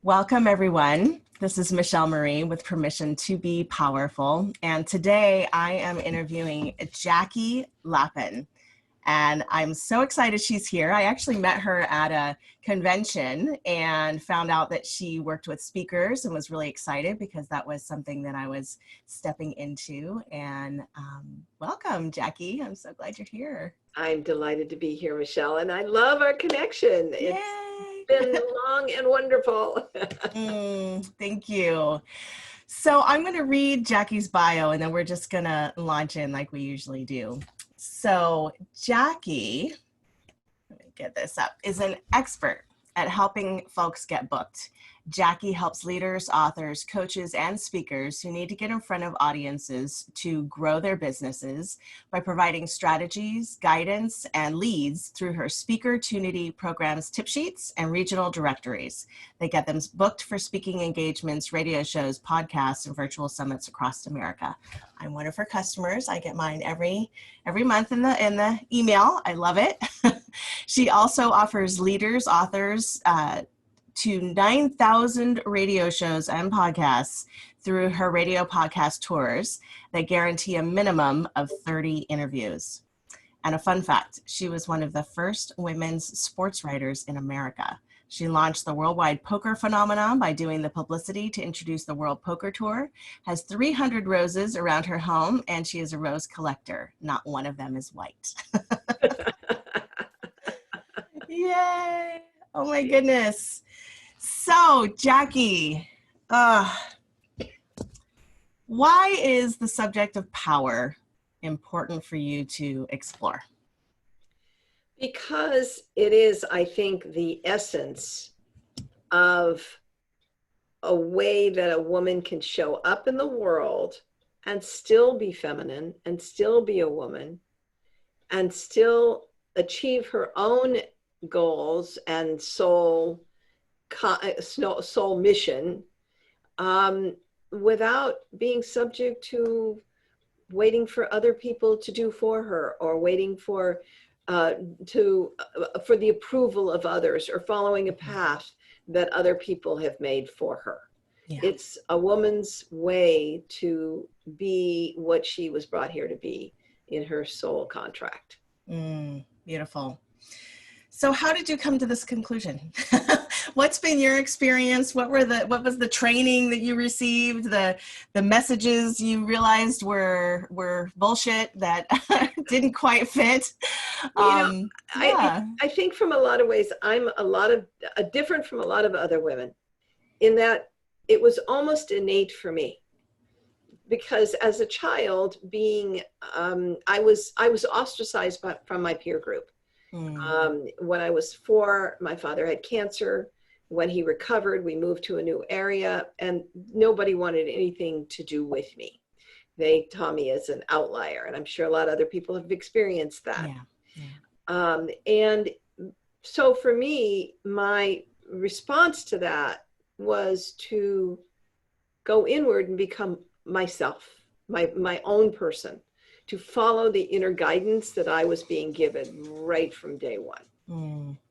Welcome, everyone. This is Michelle Marie with Permission to Be Powerful. And today I am interviewing Jackie Lapin. And I'm so excited she's here. I actually met her at a convention and found out that she worked with speakers and was really excited because that was something that I was stepping into. And welcome, Jackie. I'm so glad you're here. I'm delighted to be here, Michelle, and I love our connection. Yay. It's been long and wonderful. Thank you. So I'm going to read Jackie's bio and then we're just going to launch in like we usually do. So Jackie, let me get this up, is an expert at helping folks get booked. Jackie helps leaders, authors, coaches, and speakers who need to get in front of audiences to grow their businesses by providing strategies, guidance, and leads through her SpeakerTunity program's tip sheets and regional directories. They get them booked for speaking engagements, radio shows, podcasts, and virtual summits across America. I'm one of her customers. I get mine every month in the email. I love it. She also offers leaders, authors, to 9,000 radio shows and podcasts through her radio podcast tours that guarantee a minimum of 30 interviews. And a fun fact, she was one of the first women's sportswriters in America. She launched the worldwide poker phenomenon by doing the publicity to introduce the World Poker Tour, has 300 roses around her home, and she is a rose collector. Not one of them is white. Yay! Oh my goodness. So, Jackie, why is the subject of power important for you to explore? Because it is, I think, the essence of a way that a woman can show up in the world and still be feminine and still be a woman and still achieve her own goals and soul mission without being subject to waiting for other people to do for her, or waiting for the approval of others, or following a path that other people have made for her. Yeah. It's a woman's way to be what she was brought here to be in her soul contract. Beautiful. So how did you come to this conclusion? What's been your experience? What was the training that you received? The messages you realized were bullshit that didn't quite fit? I think from a lot of ways, I'm different from a lot of other women in that it was almost innate for me. Because as a child, I was ostracized from my peer group. When I was 4, my father had cancer. When he recovered, we moved to a new area, and nobody wanted anything to do with me. They saw me as an outlier, and I'm sure a lot of other people have experienced that. Yeah. And so for me, my response to that was to go inward and become myself, my own person, to follow the inner guidance that I was being given right from day one.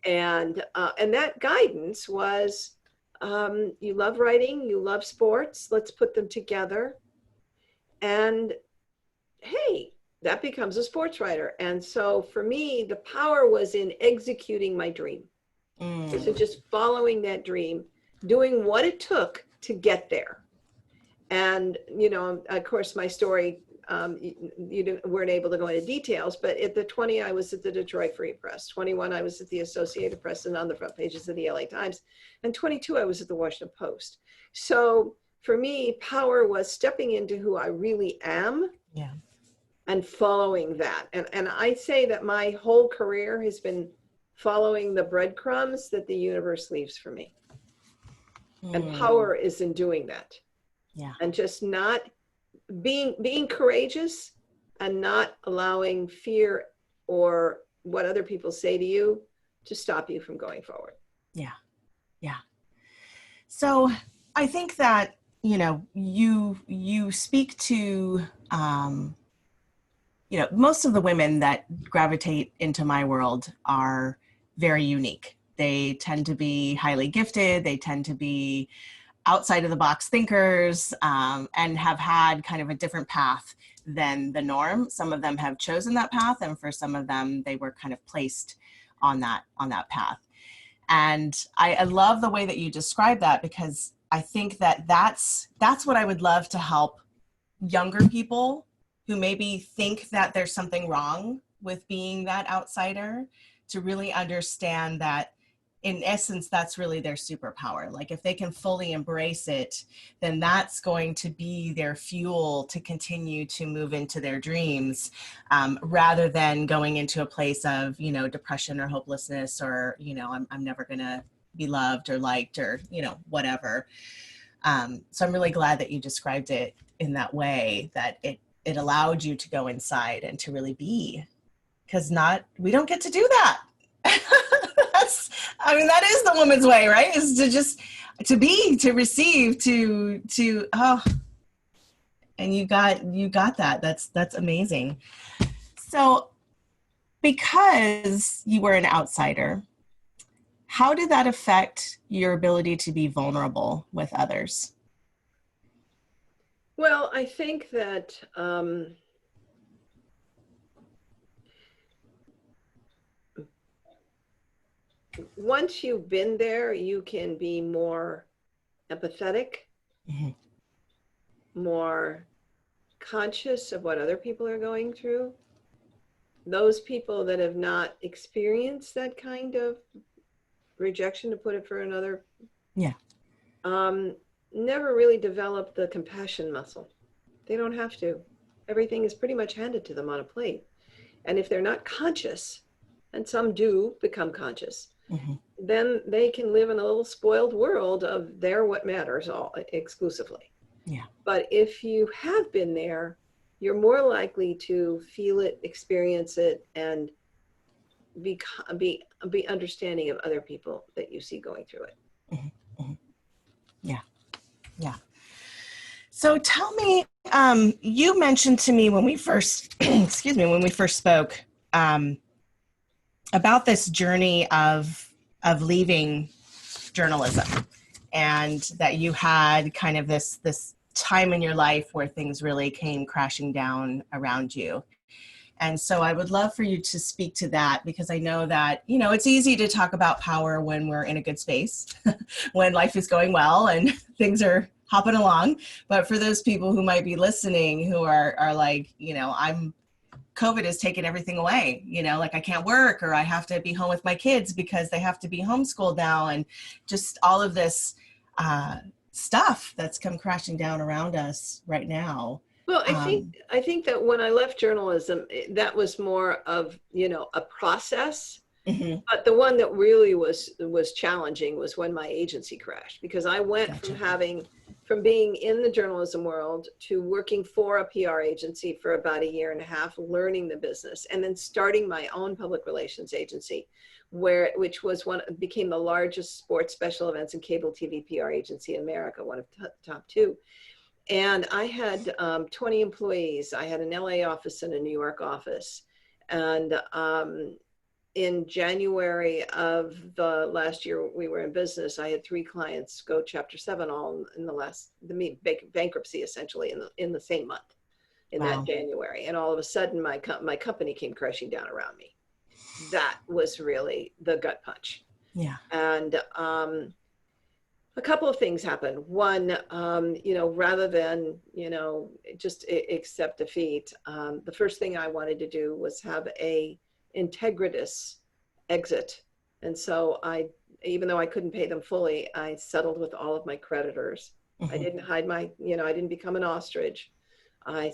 And that guidance was, you love writing, you love sports, let's put them together. And hey, that becomes a sports writer. And so for me, the power was in executing my dream. So just following that dream, doing what it took to get there. And, of course, my story, you weren't able to go into details, but at the 20, I was at the Detroit Free Press. 21, I was at the Associated Press and on the front pages of the LA Times. And 22, I was at the Washington Post. So for me, power was stepping into who I really am. Yeah. And following that. And I say that my whole career has been following the breadcrumbs that the universe leaves for me. And power is in doing that. Yeah. And just not being courageous and not allowing fear or what other people say to you to stop you from going forward. Yeah. Yeah. So I think that, you speak to, most of the women that gravitate into my world are very unique. they tend to be highly gifted. They tend to be outside of the box thinkers, and have had kind of a different path than the norm. Some of them have chosen that path, and for some of them, they were kind of placed on that path. And I love the way that you describe that, because I think that that's what I would love to help younger people who maybe think that there's something wrong with being that outsider, to really understand that in essence, that's really their superpower. Like if they can fully embrace it, then that's going to be their fuel to continue to move into their dreams, rather than going into a place of, you know, depression or hopelessness, or, you know, I'm never gonna be loved or liked, or, you know, whatever. So I'm really glad that you described it in that way, that it allowed you to go inside and to really be, because we don't get to do that. That is the woman's way, right? Is to just, to be, to receive, and you got that. That's amazing. So because you were an outsider, how did that affect your ability to be vulnerable with others? Well, I think that once you've been there, you can be more empathetic, Mm-hmm. more conscious of what other people are going through. Those people that have not experienced that kind of rejection, to put it for another, never really develop the compassion muscle. They don't have to. Everything is pretty much handed to them on a plate. And if they're not conscious, and some do become conscious, Mm-hmm. then they can live in a little spoiled world of they're what matters all exclusively. Yeah. But if you have been there, you're more likely to feel it, experience it, and be understanding of other people that you see going through it. Mm-hmm. Mm-hmm. Yeah. So tell me, you mentioned to me when we first, when we first spoke, about this journey of leaving journalism, and that you had kind of this time in your life where things really came crashing down around you. And so I would love for you to speak to that, because I know that, you know, it's easy to talk about power when we're in a good space, when life is going well and things are hopping along. But for those people who might be listening who are like, you know, COVID has taken everything away, you know, like I can't work, or I have to be home with my kids because they have to be homeschooled now. And just all of this stuff that's come crashing down around us right now. Well, I think that when I left journalism, that was more of, you know, a process. Mm-hmm. But the one that really was challenging was when my agency crashed, because I went from being in the journalism world to working for a PR agency for about a year and a half, learning the business, and then starting my own public relations agency, which became the largest sports special events and cable TV PR agency in America, one of the top two. And I had 20 employees. I had an LA office and a New York office. And in January of the last year we were in business, I had 3 clients go Chapter 7 all in the bankruptcy, essentially, in the same month, in that January. And all of a sudden, my company came crashing down around me. That was really the gut punch. Yeah. And a couple of things happened. One, you know, rather than, you know, just accept defeat, the first thing I wanted to do was have a integritous exit. And so even though I couldn't pay them fully, I settled with all of my creditors. Mm-hmm. I didn't hide I didn't become an ostrich. I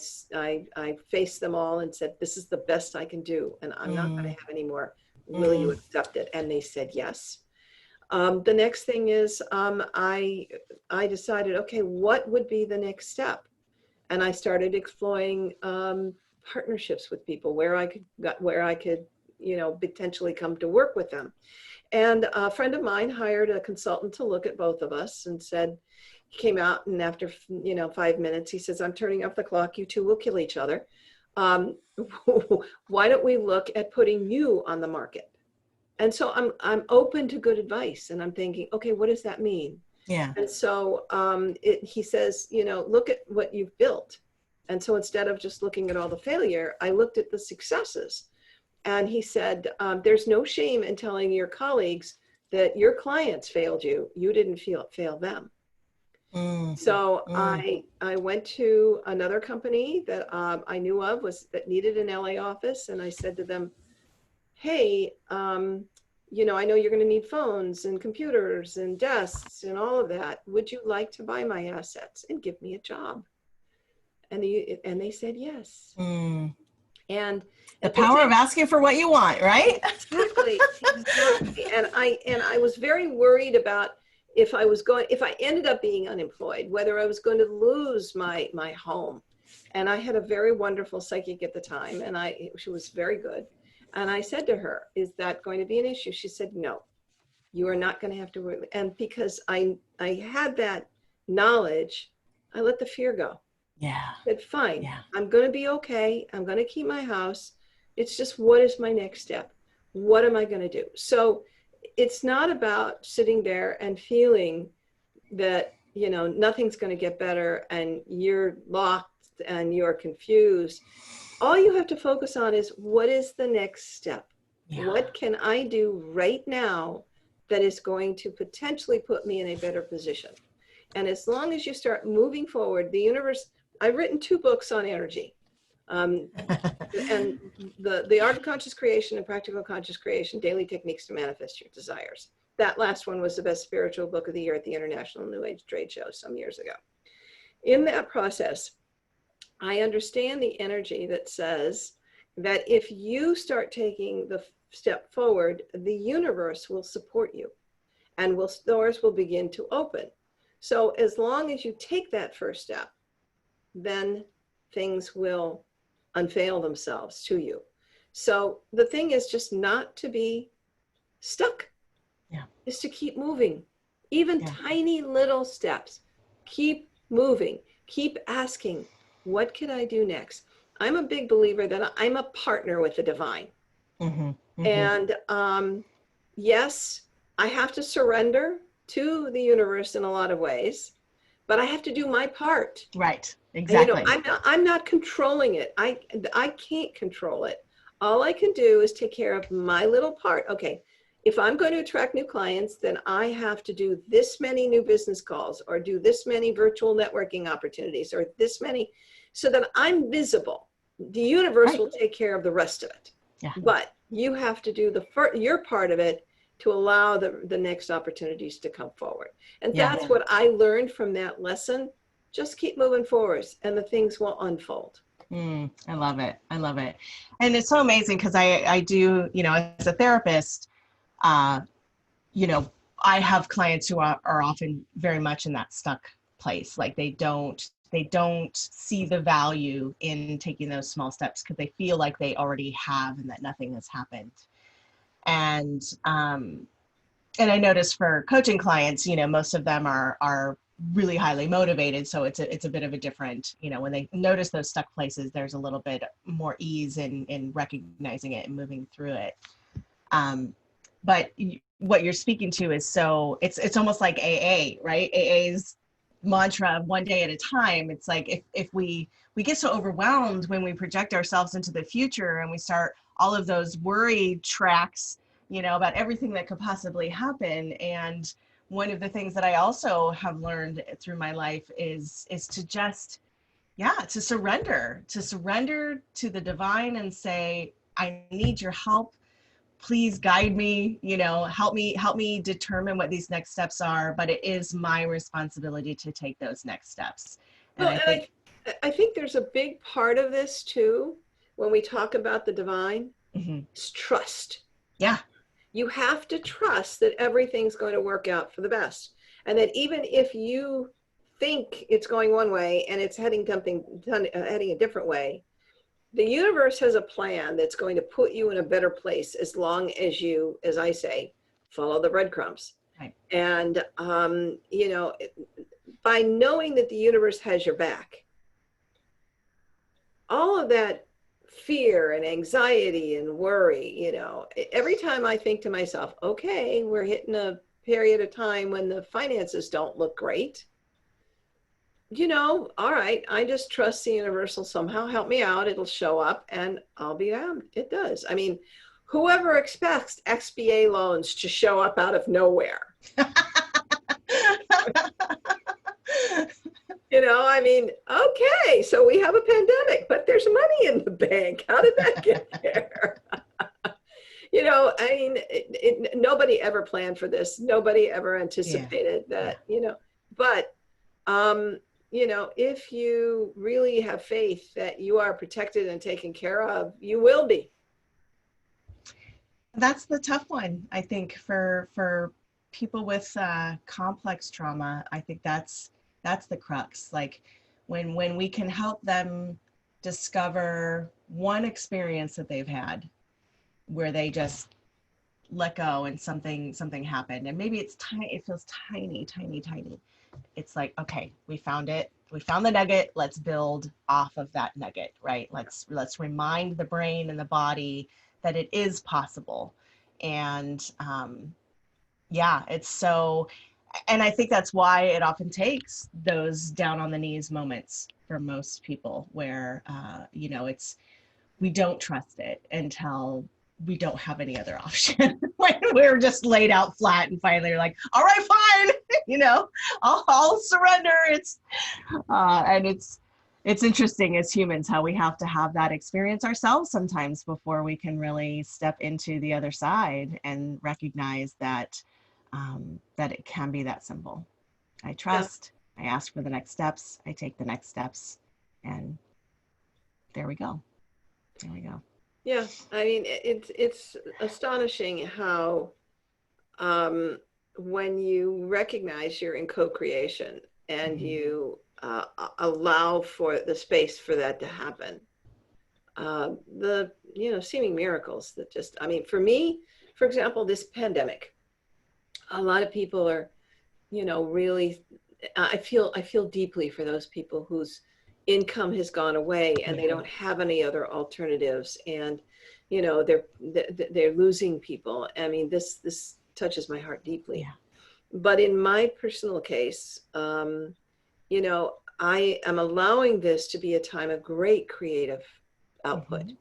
faced them all and said, this is the best I can do, and I'm not going to have any more. Will you accept it? And they said yes. The next thing is I decided, okay, what would be the next step? And I started exploring partnerships with people where I could, you know, potentially come to work with them. And a friend of mine hired a consultant to look at both of us, and he came out, and after, you know, 5 minutes, he says, I'm turning off the clock. You two will kill each other. Why don't we look at putting you on the market? And so I'm open to good advice, and I'm thinking, okay, what does that mean? Yeah. And so he says, you know, look at what you've built. And so instead of just looking at all the failure, I looked at the successes. And he said, there's no shame in telling your colleagues that your clients failed you. You didn't fail them. So I went to another company that I knew of that needed an LA office. And I said to them, hey, you know, I know you're going to need phones and computers and desks and all of that. Would you like to buy my assets and give me a job? And they said yes. And the power of asking for what you want, right? Exactly. And I was very worried about if I ended up being unemployed, whether I was going to lose my home. And I had a very wonderful psychic at the time, and she was very good. And I said to her, is that going to be an issue? She said, no, you are not going to have to worry. And because I had that knowledge, I let the fear go. Yeah. I said, fine, yeah. I'm going to be okay. I'm going to keep my house. It's just, what is my next step? What am I going to do? So it's not about sitting there and feeling that, you know, nothing's going to get better and you're locked and you're confused. All you have to focus on is, what is the next step? Yeah. What can I do right now that is going to potentially put me in a better position? And as long as you start moving forward, the universe, I've written 2 books on energy. And the Art of Conscious Creation and Practical Conscious Creation, Daily Techniques to Manifest Your Desires. That last one was the best spiritual book of the year at the International New Age Trade Show some years ago. In that process, I understand the energy that says that if you start taking the step forward, the universe will support you and doors will begin to open. So as long as you take that first step, then things will unveil themselves to you. So the thing is just not to be stuck. Yeah. Is to keep moving. Even tiny little steps. Keep moving. Keep asking, what can I do next? I'm a big believer that I'm a partner with the divine. And yes, I have to surrender to the universe in a lot of ways, but I have to do my part. Right. Exactly. You know, I'm not controlling it. I can't control it. All I can do is take care of my little part. Okay, if I'm going to attract new clients, then I have to do this many new business calls or do this many virtual networking opportunities or this many, so that I'm visible. The universe will take care of the rest of it. Yeah. But you have to do your part of it to allow the next opportunities to come forward. And that's what I learned from that lesson. Just keep moving forward and the things will unfold. I love it. I love it. And it's so amazing because I do, you know, as a therapist, you know, I have clients who are often very much in that stuck place. Like they don't see the value in taking those small steps because they feel like they already have and that nothing has happened. And I notice for coaching clients, you know, most of them are really highly motivated. So it's a bit of a different, you know, when they notice those stuck places, there's a little bit more ease in recognizing it and moving through it. But what you're speaking to is so it's almost like AA, right? AA's mantra, one day at a time. It's like if we get so overwhelmed when we project ourselves into the future and we start all of those worry tracks, you know, about everything that could possibly happen. And one of the things that I also have learned through my life is to just, to surrender to the divine and say, I need your help. Please guide me, you know, help me determine what these next steps are, but it is my responsibility to take those next steps. And well, I think there's a big part of this too, when we talk about the divine, is trust. Yeah. You have to trust that everything's going to work out for the best. And that even if you think it's going one way and it's heading a different way, the universe has a plan that's going to put you in a better place as long as you, as I say, follow the breadcrumbs. Right. And, you know, by knowing that the universe has your back, all of that fear and anxiety and worry, every time I think to myself, okay, we're hitting a period of time when the finances don't look great, all right, I just trust the universal somehow help me out. It'll show up and I'll be down. It does. I mean, whoever expects XBA loans to show up out of nowhere? I mean, okay, so we have a pandemic, but there's money in the bank. How did that get there? I mean, nobody ever planned for this. Nobody ever anticipated that, but, if you really have faith that you are protected and taken care of, you will be. That's the tough one, I think, for people with complex trauma. I think that's the crux. Like when we can help them discover one experience that they've had where they just let go and something happened, and maybe it's tiny, it feels tiny. It's like, okay, we found it. We found the nugget. Let's build off of that nugget, right? Let's remind the brain and the body that it is possible. And yeah, it's so, and I think that's why it often takes those down on the knees moments for most people where, we don't trust it until we don't have any other option. When we're just laid out flat and finally you're like, all right, fine, I'll surrender. And it's interesting as humans how we have to have that experience ourselves sometimes before we can really step into the other side and recognize that that it can be that simple. I trust, I ask for the next steps, I take the next steps, and there we go. Yeah, I mean, it's astonishing how when you recognize you're in co-creation and you allow for the space for that to happen, the seeming miracles that just, I mean, for me, for example, this pandemic, a lot of people are, really, I feel deeply for those people whose income has gone away and they don't have any other alternatives, and they're losing people. I mean, this touches my heart deeply. But in my personal case, I am allowing this to be a time of great creative output,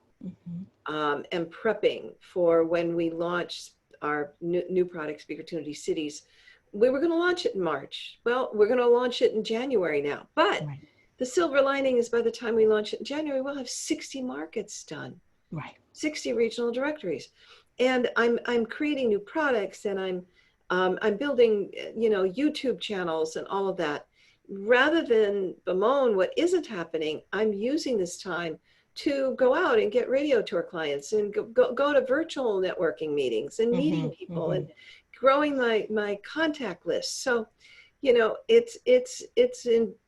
and prepping for when we launch our new product, SpeakerTunity Cities. We were going to launch it in March. Well, we're going to launch it in January now, but the silver lining is by the time we launch it in January, we'll have 60 markets done, 60 regional directories. And I'm creating new products, and I'm building, YouTube channels and all of that. Rather than bemoan what isn't happening, I'm using this time to go out and get radio tour clients and go to virtual networking meetings and meeting people and growing my contact list. So, it's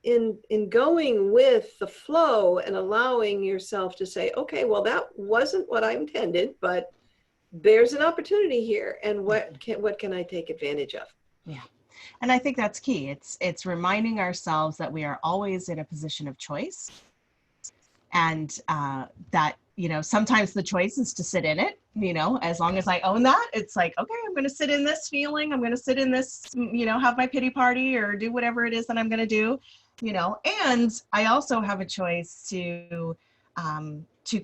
in going with the flow and allowing yourself to say, okay, well, that wasn't what I intended, but there's an opportunity here, and what can I take advantage of? Yeah. And I think that's key. It's reminding ourselves that we are always in a position of choice, and that, sometimes the choice is to sit in it, as long as I own that, it's like, okay, I'm going to sit in this feeling. I'm going to sit in this, have my pity party or do whatever it is that I'm going to do, and I also have a choice to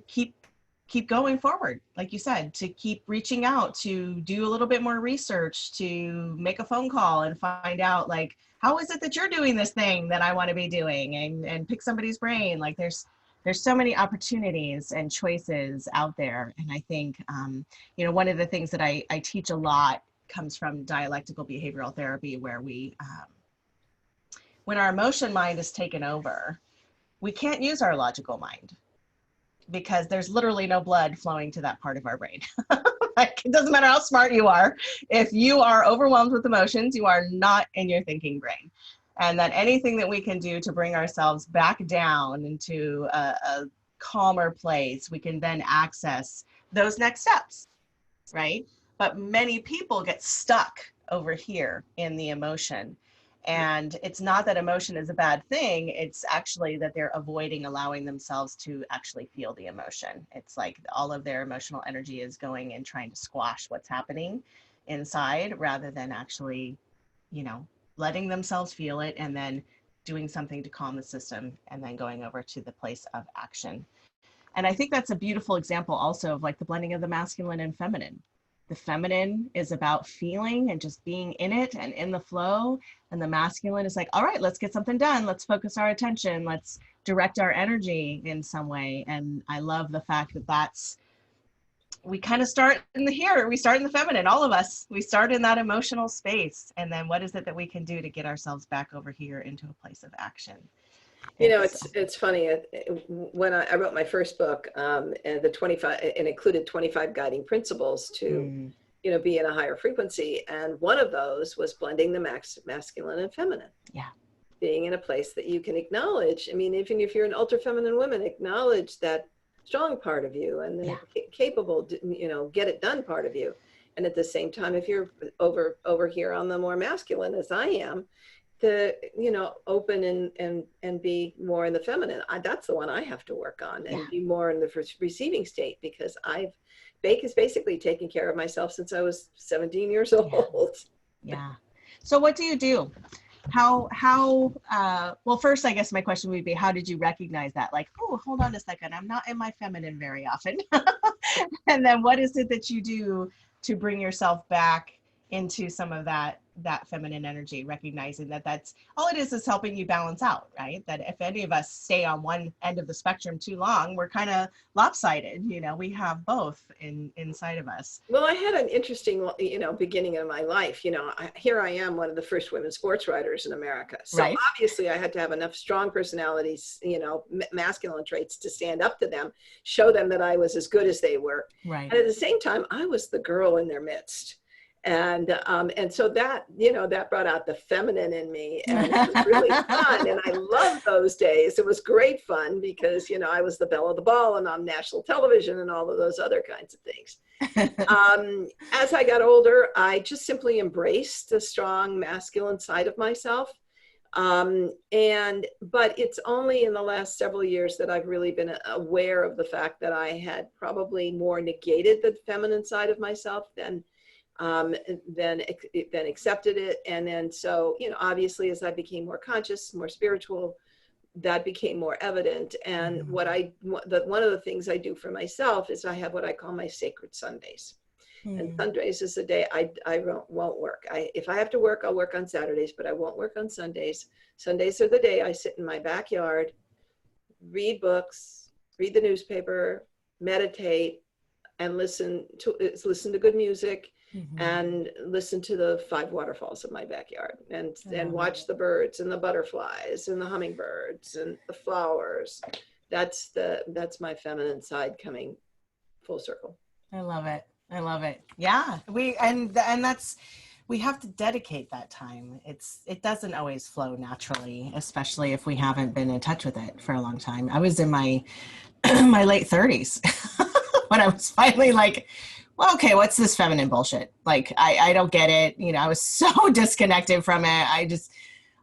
keep going forward. Like you said, to keep reaching out, to do a little bit more research, to make a phone call and find out, like, how is it that you're doing this thing that I want to be doing, and pick somebody's brain. Like there's so many opportunities and choices out there. And I think, one of the things that I teach a lot comes from dialectical behavioral therapy, where when our emotion mind is taken over, we can't use our logical mind, because there's literally no blood flowing to that part of our brain. Like, it doesn't matter how smart you are. If you are overwhelmed with emotions, you are not in your thinking brain. And that anything that we can do to bring ourselves back down into a calmer place, we can then access those next steps, right? But many people get stuck over here in the emotion. And it's not that emotion is a bad thing. It's actually that they're avoiding allowing themselves to actually feel the emotion. It's like all of their emotional energy is going and trying to squash what's happening inside rather than actually, you know, letting themselves feel it and then doing something to calm the system and then going over to the place of action. And I think that's a beautiful example also of like the blending of the masculine and feminine. The feminine is about feeling and just being in it and in the flow. And the masculine is like, all right, let's get something done. Let's focus our attention. Let's direct our energy in some way. And I love the fact that we kind of start in the here. We start in the feminine, all of us. We start in that emotional space. And then what is it that we can do to get ourselves back over here into a place of action? You know, it's funny. When I wrote my first book, and the 25, it included 25 guiding principles to, you know, be in a higher frequency. And one of those was blending the masculine and feminine. Yeah. Being in a place that you can acknowledge. I mean, even if you're an ultra feminine woman, acknowledge that strong part of you and the capable, you know, get it done part of you. And at the same time, if you're over here on the more masculine, as I am, to, you know, open and be more in the feminine. That's the one I have to work on and be more in the receiving state, because Bake has basically taken care of myself since I was 17 years old. Yeah. So what do you do? Well, first, I guess my question would be, how did you recognize that? Like, oh, hold on a second, I'm not in my feminine very often. And then what is it that you do to bring yourself back into some of that feminine energy, recognizing that that's all it is helping you balance out, right? That if any of us stay on one end of the spectrum too long, we're kind of lopsided, you know, we have both inside of us. Well, I had an interesting, you know, beginning of my life. You know, here I am, one of the first women sports writers in America. So obviously I had to have enough strong personalities, you know, masculine traits to stand up to them, show them that I was as good as they were. Right. And at the same time, I was the girl in their midst. And so that, you know, that brought out the feminine in me, and it was really fun. And I loved those days. It was great fun because, you know, I was the belle of the ball and on national television and all of those other kinds of things. As I got older, I just simply embraced the strong masculine side of myself. But it's only in the last several years that I've really been aware of the fact that I had probably more negated the feminine side of myself than accepted it. And then, so, you know, obviously as I became more conscious, more spiritual, that became more evident. And one of the things I do for myself is I have what I call my sacred Sundays. And Sundays is the day I won't work. If I have to work, I'll work on Saturdays, but I won't work on Sundays. Sundays are the day I sit in my backyard, read books, read the newspaper, meditate, and listen to good music. And listen to the 5 waterfalls of my backyard, and watch the birds and the butterflies and the hummingbirds and the flowers. That's my feminine side coming full circle. I love it. I love it. Yeah. We have to dedicate that time. It doesn't always flow naturally, especially if we haven't been in touch with it for a long time. I was in my my late 30s when I was finally like, well, okay, what's this feminine bullshit? Like, I don't get it. You know, I was so disconnected from it.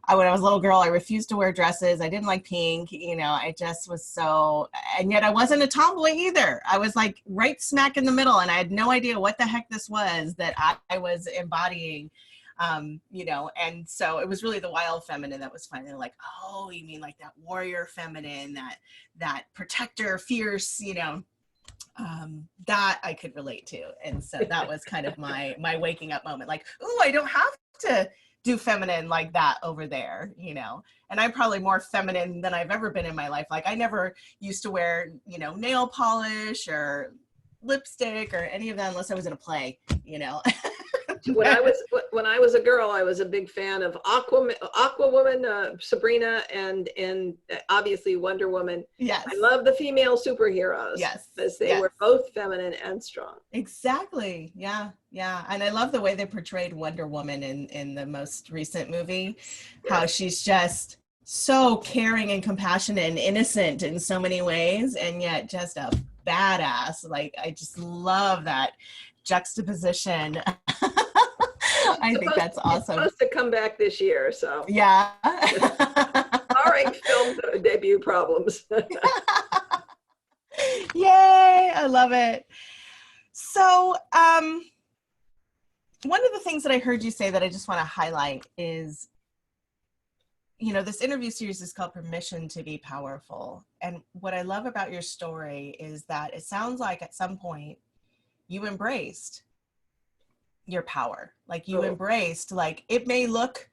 When I was a little girl, I refused to wear dresses. I didn't like pink. You know, I just was so, and yet I wasn't a tomboy either. I was like right smack in the middle, and I had no idea what the heck this was that I was embodying, you know, and so it was really the wild feminine that was finally like, oh, you mean like that warrior feminine, that protector, fierce, you know, that I could relate to. And so that was kind of my waking up moment, like, oh, I don't have to do feminine like that over there, you know. And I'm probably more feminine than I've ever been in my life. Like, I never used to wear, you know, nail polish lipstick or any of that unless I was in a play, you know. When I was a girl, I was a big fan of Aquawoman, Sabrina, and obviously Wonder Woman. Yes. I love the female superheroes. Yes. Because they were both feminine and strong. Exactly. Yeah. Yeah. And I love the way they portrayed Wonder Woman in the most recent movie, how she's just so caring and compassionate and innocent in so many ways, and yet just a badass. Like, I just love that juxtaposition. I think that's awesome. It's supposed to come back this year, so. Yeah. Barring film debut problems. Yay, I love it. So one of the things that I heard you say that I just want to highlight is, you know, this interview series is called Permission to Be Powerful. And what I love about your story is that it sounds like at some point you embraced your power. Like you embraced, like, it may look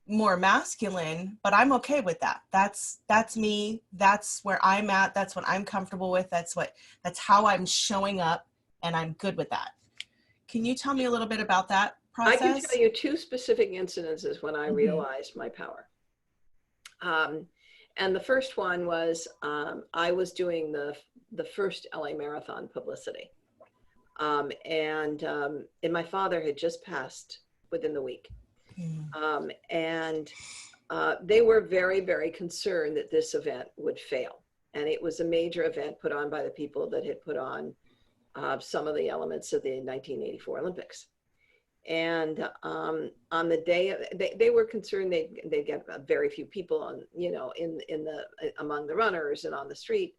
more masculine, but I'm okay with that. That's me. That's where I'm at. That's what I'm comfortable with. That's how I'm showing up, and I'm good with that. Can you tell me a little bit about that process? I can tell you two specific incidences when I realized my power. And the first one was I was doing the first LA Marathon publicity. And my father had just passed within the week. And they were very, very concerned that this event would fail. And it was a major event put on by the people that had put on some of the elements of the 1984 Olympics. And on the day, they were concerned they'd get very few people on, you know, among the runners and on the street.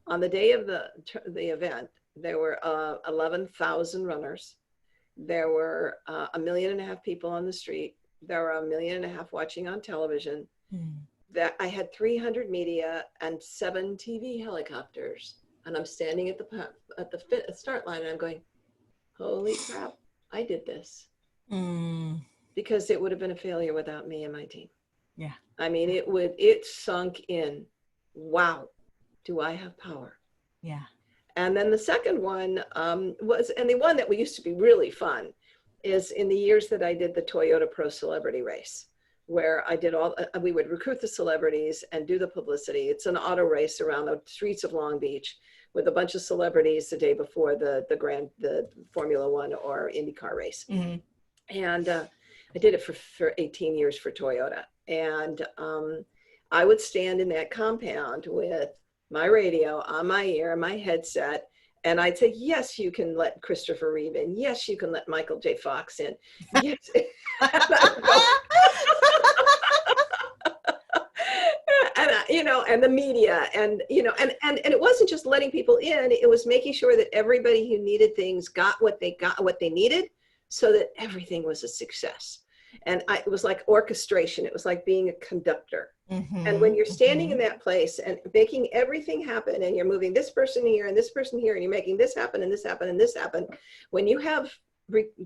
On the day of the event, there were 11,000 runners. There were 1.5 million people on the street. There were 1.5 million watching on television. That I had 300 media and 7 TV helicopters. And I'm standing at the start line and I'm going, holy crap, I did this. Because it would have been a failure without me and my team. Yeah. I mean, it sunk in. Wow, do I have power? Yeah. And then the second one was, and the one that used to be really fun, is in the years that I did the Toyota Pro Celebrity Race, where I did we would recruit the celebrities and do the publicity. It's an auto race around the streets of Long Beach with a bunch of celebrities the day before the Formula One or IndyCar race. And I did it for 18 years for Toyota. And I would stand in that compound with my radio on my ear, my headset, and I'd say, yes, you can let Christopher Reeve in. Yes, you can let Michael J. Fox in. Yes. And you know, and the media, and you know, and it wasn't just letting people in, it was making sure that everybody who needed things got what they needed, so that everything was a success. And it was like orchestration. It was like being a conductor. And when you're standing in that place and making everything happen, and you're moving this person here and this person here, and you're making this happen and this happen and this happen, when you have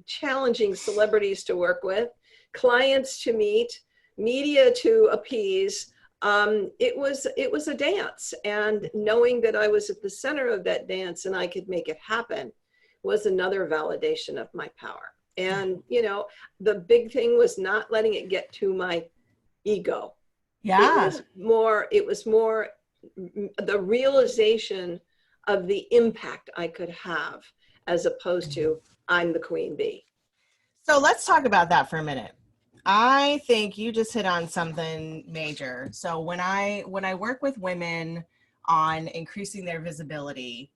challenging celebrities to work with, clients to meet, media to appease, it was a dance. And knowing that I was at the center of that dance and I could make it happen was another validation of my power. And, you know, the big thing was not letting it get to my ego. Yeah. It was more the realization of the impact I could have, as opposed to I'm the queen bee. So let's talk about that for a minute. I think you just hit on something major. So when I work with women on increasing their visibility,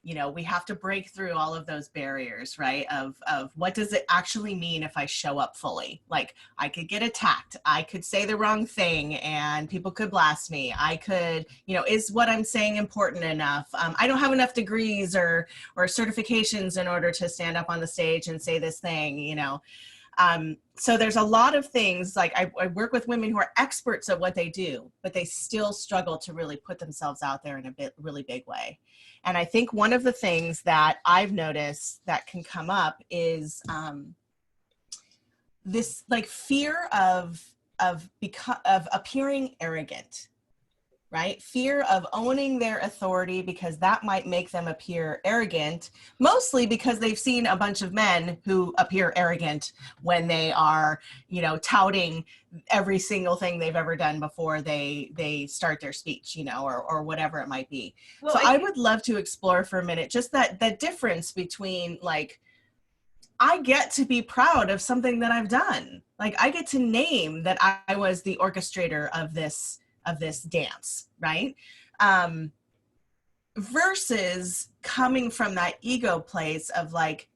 you know, we have to break through all of those barriers, right? Of what does it actually mean if I show up fully? Like, I could get attacked. I could say the wrong thing and people could blast me. I could, you know, is what I'm saying important enough? I don't have enough degrees or certifications in order to stand up on the stage and say this thing, you know? So there's a lot of things, like I work with women who are experts at what they do, but they still struggle to really put themselves out there in a really big way. And I think one of the things that I've noticed that can come up is this like fear of appearing arrogant, right? Fear of owning their authority, because that might make them appear arrogant, mostly because they've seen a bunch of men who appear arrogant when they are, you know, touting every single thing they've ever done before they start their speech, you know, or whatever it might be. Well, so I would love to explore for a minute just that difference between, like, I get to be proud of something that I've done. Like, I get to name that I was the orchestrator of this dance, right? Versus coming from that ego place of like,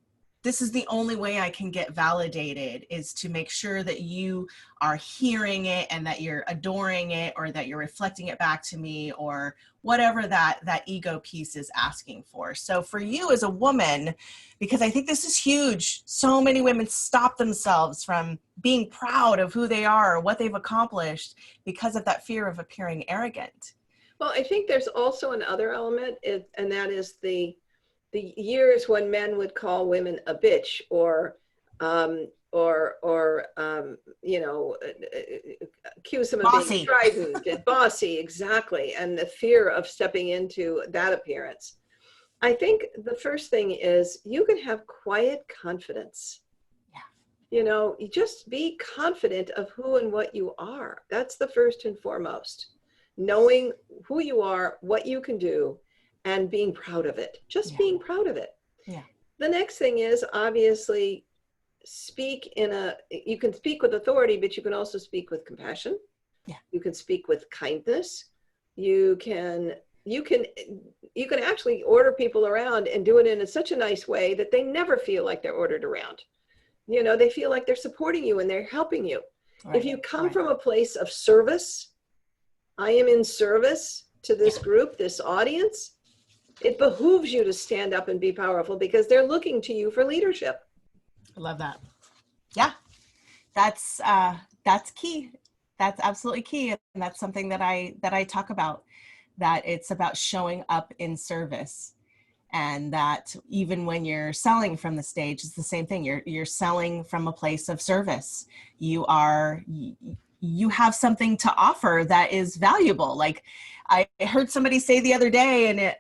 this is the only way I can get validated, is to make sure that you are hearing it and that you're adoring it, or that you're reflecting it back to me, or whatever that ego piece is asking for. So for you as a woman, because I think this is huge, so many women stop themselves from being proud of who they are or what they've accomplished because of that fear of appearing arrogant. Well, I think there's also another element, and that is the years when men would call women a bitch, or you know, accuse them of being strident and bossy, exactly, and the fear of stepping into that appearance. I think the first thing is you can have quiet confidence. Yeah. You know, you just be confident of who and what you are. That's the first and foremost. Knowing who you are, what you can do, and being proud of it. Just being proud of it. Yeah. The next thing is, obviously, you can speak with authority, but you can also speak with compassion. Yeah. You can speak with kindness. You can actually order people around and do it in such a nice way that they never feel like they're ordered around. You know, they feel like they're supporting you and they're helping you. Right. If you come from a place of service, I am in service to this group, this audience, it behooves you to stand up and be powerful, because they're looking to you for leadership. I love that. Yeah, that's key. That's absolutely key. And that's something that I talk about, that it's about showing up in service. And that even when you're selling from the stage, it's the same thing. You're selling from a place of service. You have something to offer that is valuable. Like I heard somebody say the other day in it,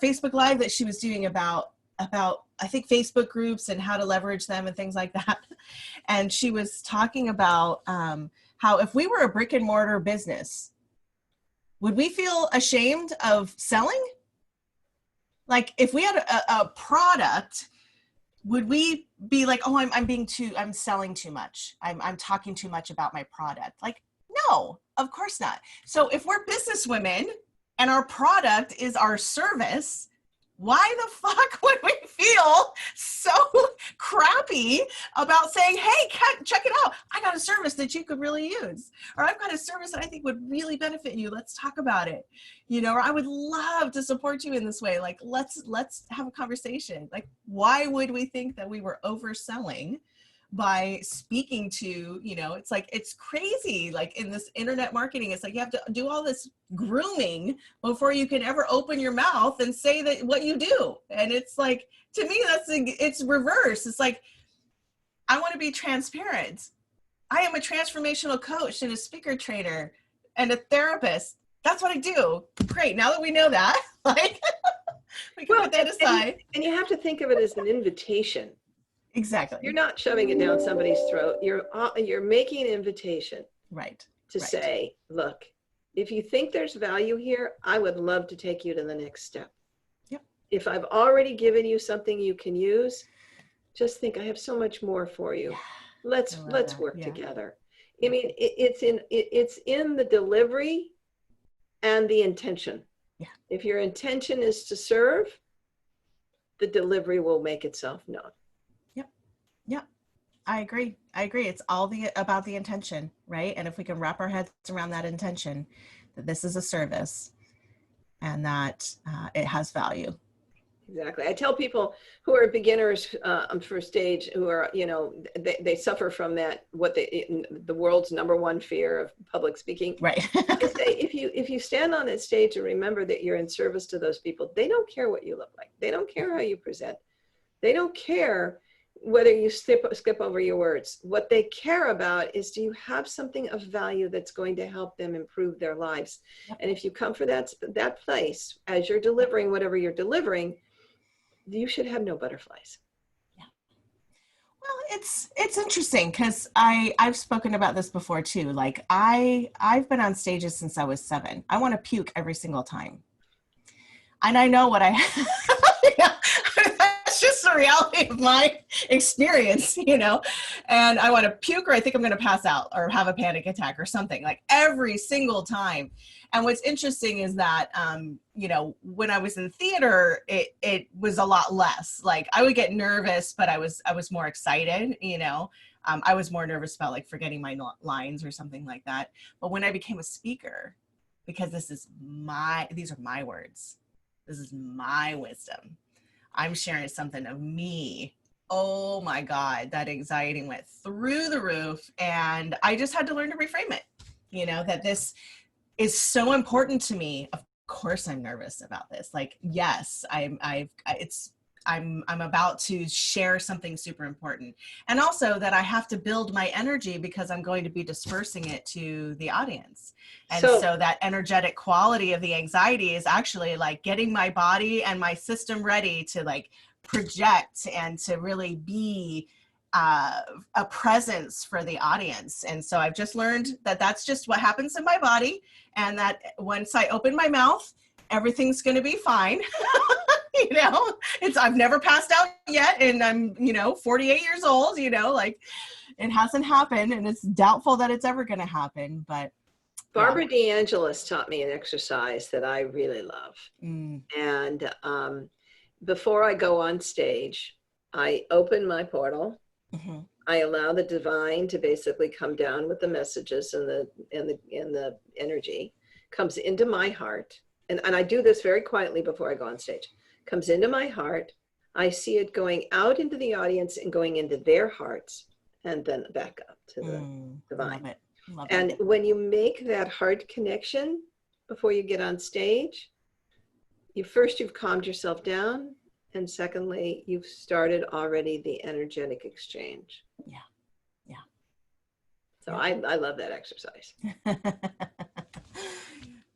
Facebook Live, that she was doing about I think Facebook groups and how to leverage them and things like that. And she was talking about how if we were a brick and mortar business, would we feel ashamed of selling? Like if we had a product, would we be like, oh, I'm selling too much. I'm talking too much about my product. Like, no, of course not. So if we're business women and our product is our service, why the fuck would we feel so crappy about saying, hey, check it out. I got a service that you could really use. Or I've got a service that I think would really benefit you. Let's talk about it. You know, or I would love to support you in this way. Like, let's have a conversation. Like, why would we think that we were overselling by speaking to, you know, it's like, it's crazy. Like in this internet marketing, it's like you have to do all this grooming before you can ever open your mouth and say that what you do. And it's like, to me, it's reverse. It's like, I want to be transparent. I am a transformational coach and a speaker trainer and a therapist. That's what I do. Great. Now that we know that, like, we can put that aside. And you have to think of it as an invitation. Exactly. You're not shoving it down somebody's throat. You're making an invitation. Right. To say, look, if you think there's value here, I would love to take you to the next step. Yep. If I've already given you something you can use, just think I have so much more for you. Let's work together. I mean, it's in the delivery and the intention. Yeah. If your intention is to serve, the delivery will make itself known. Yeah, I agree. It's all about the intention, right? And if we can wrap our heads around that intention, that this is a service and that it has value. Exactly. I tell people who are beginners for stage, who are, you know, they suffer from that, the world's #1 fear of public speaking. Right. I say, if you stand on that stage and remember that you're in service to those people, they don't care what you look like. They don't care how you present. They don't care whether you skip over your words. What they care about is, do you have something of value that's going to help them improve their lives? Yep. And if you come for that place, as you're delivering whatever you're delivering, you should have no butterflies. Yeah. Well, it's interesting because I've spoken about this before too. Like I've been on stages since I was 7. I want to puke every single time. And I know what I yeah. That's just the reality of my experience, you know, and I want to puke or I think I'm going to pass out or have a panic attack or something, like every single time. And what's interesting is that, you know, when I was in theater, it was a lot less. Like I would get nervous, but I was more excited, you know. I was more nervous about like forgetting my lines or something like that. But when I became a speaker, because these are my words, this is my wisdom, I'm sharing something of me. Oh my God, that anxiety went through the roof, and I just had to learn to reframe it. You know, that this is so important to me. Of course I'm nervous about this. Like, yes, I'm about to share something super important. And also that I have to build my energy because I'm going to be dispersing it to the audience. And so that energetic quality of the anxiety is actually like getting my body and my system ready to like project and to really be a presence for the audience. And so I've just learned that that's just what happens in my body. And that once I open my mouth, everything's going to be fine. You know, I've never passed out yet, and I'm, you know, 48 years old, you know, like it hasn't happened, and it's doubtful that it's ever going to happen. But Barbara DeAngelis taught me an exercise that I really love. And before I go on stage, I open my portal. I allow the divine to basically come down with the messages and the energy comes into my heart. And I do this very quietly before I go on stage. Comes into my heart. I see it going out into the audience and going into their hearts and then back up to the divine. Love it. When you make that heart connection before you get on stage, you've calmed yourself down. And secondly, you've started already the energetic exchange. Yeah. So I love that exercise.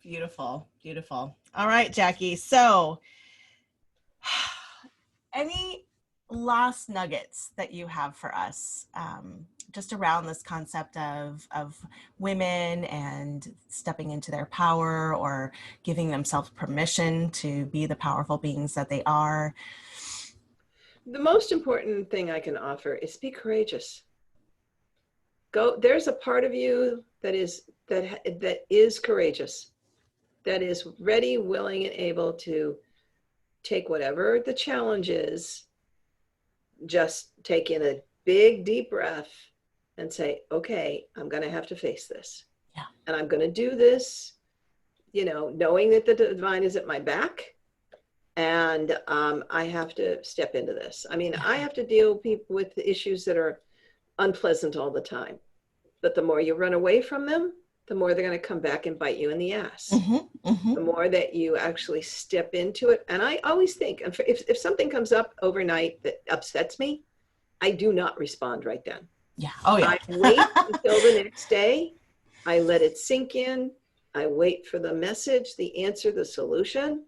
Beautiful, beautiful. All right, Jackie. So any last nuggets that you have for us just around this concept of women and stepping into their power or giving themselves permission to be the powerful beings that they are? The most important thing I can offer is be courageous. There's a part of you that is courageous, that is ready, willing, and able to take whatever the challenge is, just take in a big, deep breath and say, okay, I'm going to have to face this. Yeah. And I'm going to do this, you know, knowing that the divine is at my back. And I have to step into this. I mean, I have to deal with issues that are unpleasant all the time. But the more you run away from them, the more they're going to come back and bite you in the ass. The more that you actually step into it. And I always think, if something comes up overnight that upsets me, I do not respond right then. Yeah. Oh, yeah. I wait until the next day. I let it sink in. I wait for the message, the answer, the solution.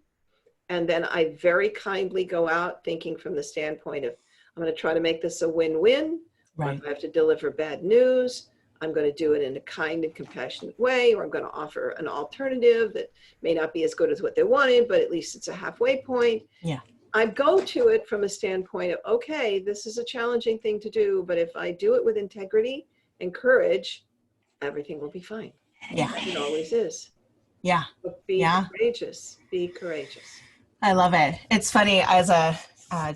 And then I very kindly go out thinking from the standpoint of, I'm going to try to make this a win-win. Right. If I have to deliver bad news, I'm going to do it in a kind and compassionate way, or I'm going to offer an alternative that may not be as good as what they wanted, but at least it's a halfway point. Yeah. I go to it from a standpoint of, okay, this is a challenging thing to do, but if I do it with integrity and courage, everything will be fine. Yeah. It always is. Yeah. But be courageous. Be courageous. I love it. It's funny, as a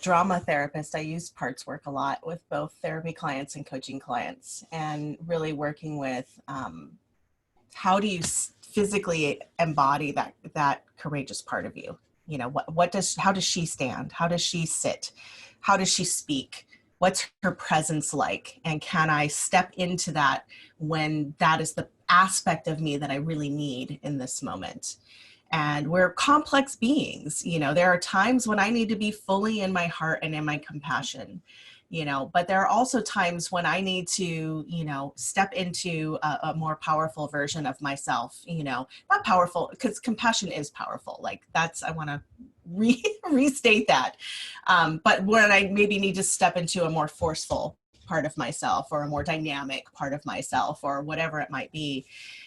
drama therapist, I use parts work a lot with both therapy clients and coaching clients, and really working with how do you physically embody that courageous part of you? You know, how does she stand? How does she sit? How does she speak? What's her presence like? And can I step into that when that is the aspect of me that I really need in this moment? And we're complex beings, you know, there are times when I need to be fully in my heart and in my compassion, you know, but there are also times when I need to, you know, step into a more powerful version of myself, you know, not powerful, because compassion is powerful. Like I want to restate that. But when I maybe need to step into a more forceful part of myself, or a more dynamic part of myself, or whatever it might be.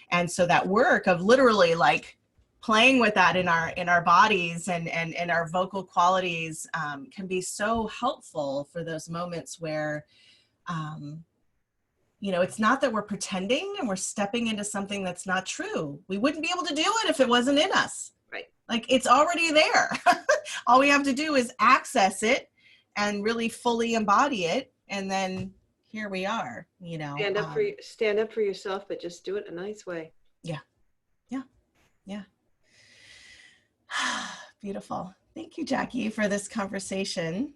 And so that work of literally like playing with that in our bodies and our vocal qualities can be so helpful for those moments where, you know, it's not that we're pretending and we're stepping into something that's not true. We wouldn't be able to do it if it wasn't in us. Right. Like, it's already there. All we have to do is access it and really fully embody it. And then here we are, you know. Stand up for yourself, but just do it in a nice way. Yeah. Beautiful. Thank you, Jackie, for this conversation.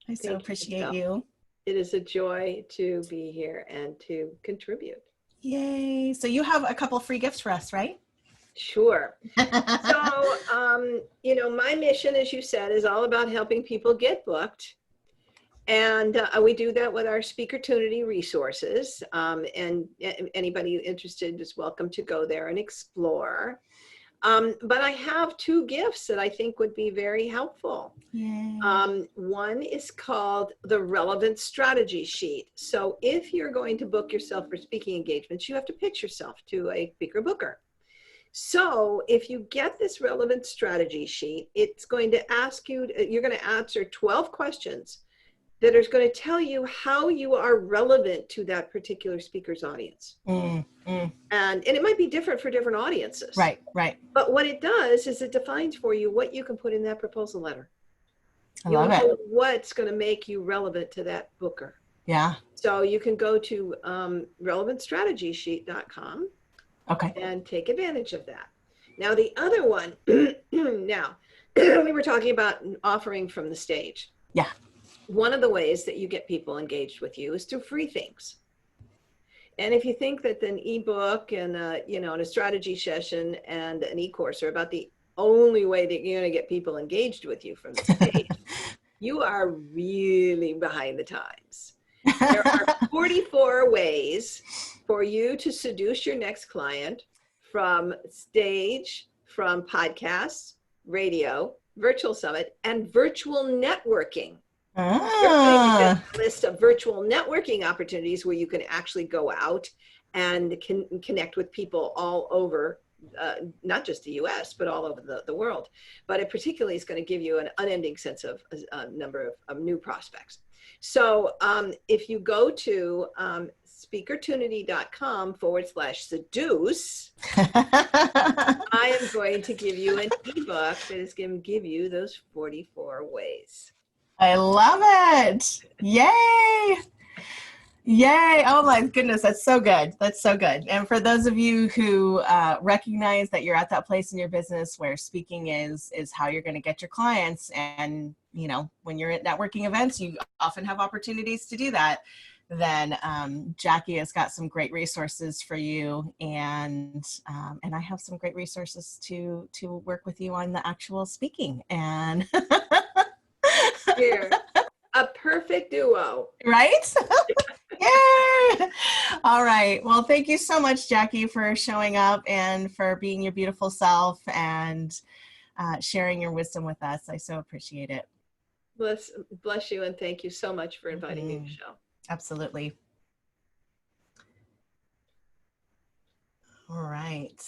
I so appreciate you. It is a joy to be here and to contribute. Yay. So you have a couple free gifts for us, right? Sure. So, you know, my mission, as you said, is all about helping people get booked. And we do that with our SpeakerTunity resources. And anybody interested is welcome to go there and explore. But I have two gifts that I think would be very helpful. One is called the Relevant Strategy Sheet. So if you're going to book yourself for speaking engagements, you have to pitch yourself to a speaker booker. So if you get this Relevant Strategy Sheet, it's going to ask you, you're going to answer 12 questions that is going to tell you how you are relevant to that particular speaker's audience. And it might be different for different audiences. Right. But what it does is it defines for you what you can put in that proposal letter. I love it. What's going to make you relevant to that booker. Yeah. So you can go to relevantstrategysheet.com. Okay. And take advantage of that. Now, the other one, now, we were talking about offering from the stage. Yeah. One of the ways that you get people engaged with you is through free things. And if you think that an ebook and you know, and a strategy session and an e-course are about the only way that you're going to get people engaged with you from the stage, you are really behind the times. There are 44 ways for you to seduce your next client from stage, from podcasts, radio, virtual summit, and virtual networking. You're going to get a list of virtual networking opportunities where you can actually go out and connect with people all over, not just the US, but all over the world. But it particularly is going to give you an unending sense of a number of new prospects. So if you go to SpeakerTunity.com/seduce, I am going to give you an ebook that is going to give you those 44 ways. I love it. Yay. Yay. Oh my goodness. That's so good. That's so good. And for those of you who recognize that you're at that place in your business where speaking is how you're going to get your clients, and you know, when you're at networking events, you often have opportunities to do that, then Jackie has got some great resources for you, and I have some great resources to work with you on the actual speaking. And Here, a perfect duo, right? Yay! All right. Well, thank you so much, Jackie, for showing up and for being your beautiful self and sharing your wisdom with us. I so appreciate it. Bless you, and thank you so much for inviting me to the show. Absolutely. All right.